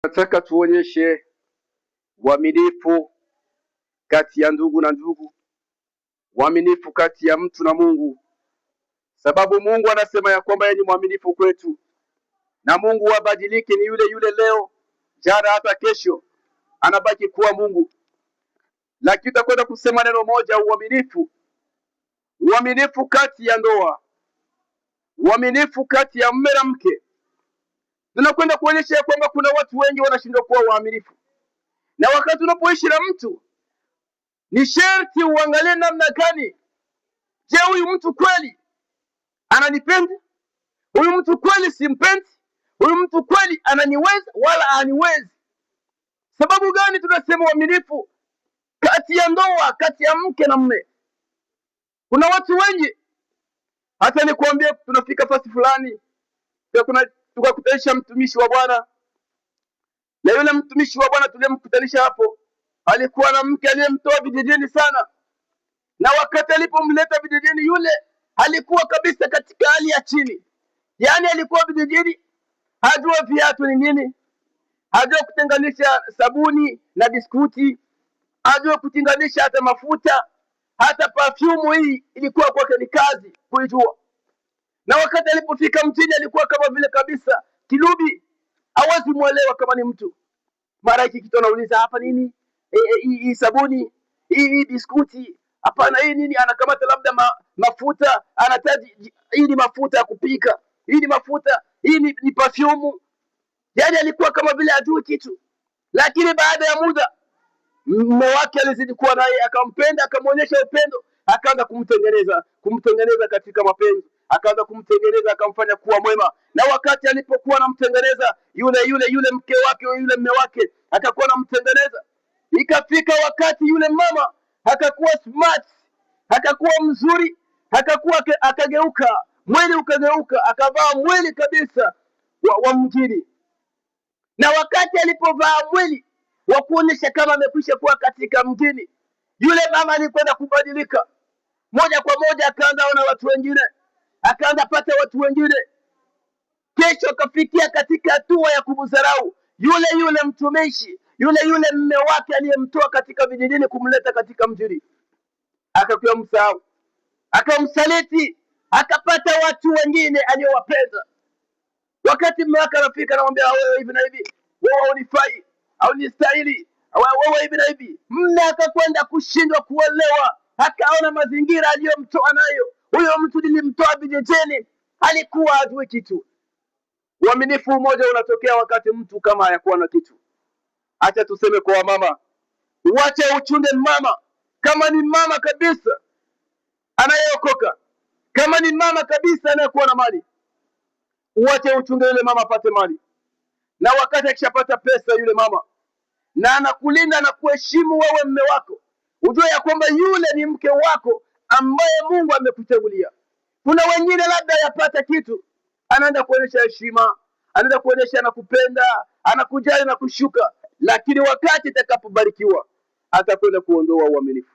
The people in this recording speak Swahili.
Nataka tuonyeshe uaminifu kati ya ndugu na ndugu, uaminifu kati ya mtu na Mungu, sababu Mungu anasema ya kwamba yeye ni mwaminifu kwetu, na Mungu habadiliki, ni yule yule leo, jana, hata kesho, anabaki kuwa Mungu. Lakini tutakwenda kusema neno moja, uaminifu kati ya ndoa, uaminifu kati ya mume na mke. Tunakwenda kuonyesha kwamba kuna watu wengi wanashindwa kuwa waaminifu, na wakati unapoishi na mtu ni sharti uangalie namna gani. Je, huyu mtu kweli ananipenda? Huyu mtu kweli simpendi? Huyu mtu kweli ananiweza wala haniwezi? Sababu gani tunasema uaminifu kati ya ndoa, kati ya mke na mume? Kuna watu wengi, hata nikwambie, tunafika fasi fulani tukakutanisha mtumishi wa Bwana, na yule mtumishi wa Bwana tulimkutanisha hapo alikuwa na mke aliyemtoa vijijini sana, na wakati alipomleta vijijini, yule alikuwa kabisa katika hali ya chini. Yaani alikuwa vijijini, hajua viatu ni nini, hajua kutenganisha sabuni na biskuti, hajua kutenganisha hata mafuta, hata perfume. Hii ilikuwa kwake ni kazi kuijua. Na wakati alipofika mjini, alikuwa kama vile kabisa kilubi, hawezi muelewa kama ni mtu. Mara hiki kitu anauliza, hapa nini? Hii sabuni, hii biskuti, hapana, hii nini? Anakamata labda mafuta, anataji hii ni mafuta ya kupika, hii ni mafuta, hii ni perfume. Yaani alikuwa kama vile ajui kitu. Lakini baada ya muda, mume wake alizidi kuwa naye, akampenda, akamuonyesha upendo, akaanza kumtengeneza katika mapenzi, akaanza kumtengeneza, akamfanya kuwa mwema. Na wakati alipokuwa anamtengeneza yule mke wake, yule mume wake akakuwa anamtengeneza, ikafika wakati yule mama akakuwa smart, akakuwa mzuri, akageuka, mwili ukageuka, akavaa mwili kabisa wa mjini. Na wakati alipovaa mwili wa kuonyesha kama amekwisha kuwa katika mjini, yule mama alikwenda kubadilika moja kwa moja, akaanza ona watu wengine, akaanza pata watu wengine. Kesho akafikia katika hatua ya kumdharau yule mtumishi, yule mume wake aliyemtoa katika vijijini kumleta katika mjini. Akakuwa msahau, akamsaliti, akapata watu wengine aliyowapenda. Wakati mume wake anafika, anamwambia, wewe hivi na hivi, wewe unifai au ni stahili, wewe hivi na hivi. Mume akakwenda kushindwa kuelewa, akaona mazingira aliyomtoa nayo. Huyo mtu nilimtoa vijijini, alikuwa hajui kitu. Uaminifu mmoja unatokea wakati mtu kama hayakuwa na kitu. Acha tuseme kwa mama, uache uchunge mama. Kama ni mama kabisa anayeokoka, kama ni mama kabisa anayekuwa na mali, uache uchunge yule mama apate mali. Na wakati akishapata pesa yule mama, na anakulinda na kuheshimu wewe mume wako, ujue ya kwamba yule ni mke wako ambaye Mungu amekuchagulia. Kuna wengine labda yapata kitu, anaenda kuonyesha heshima, anaenda kuonyesha anakupenda, anakujali na kushuka, lakini wakati atakapobarikiwa atakwenda kuondoa uaminifu.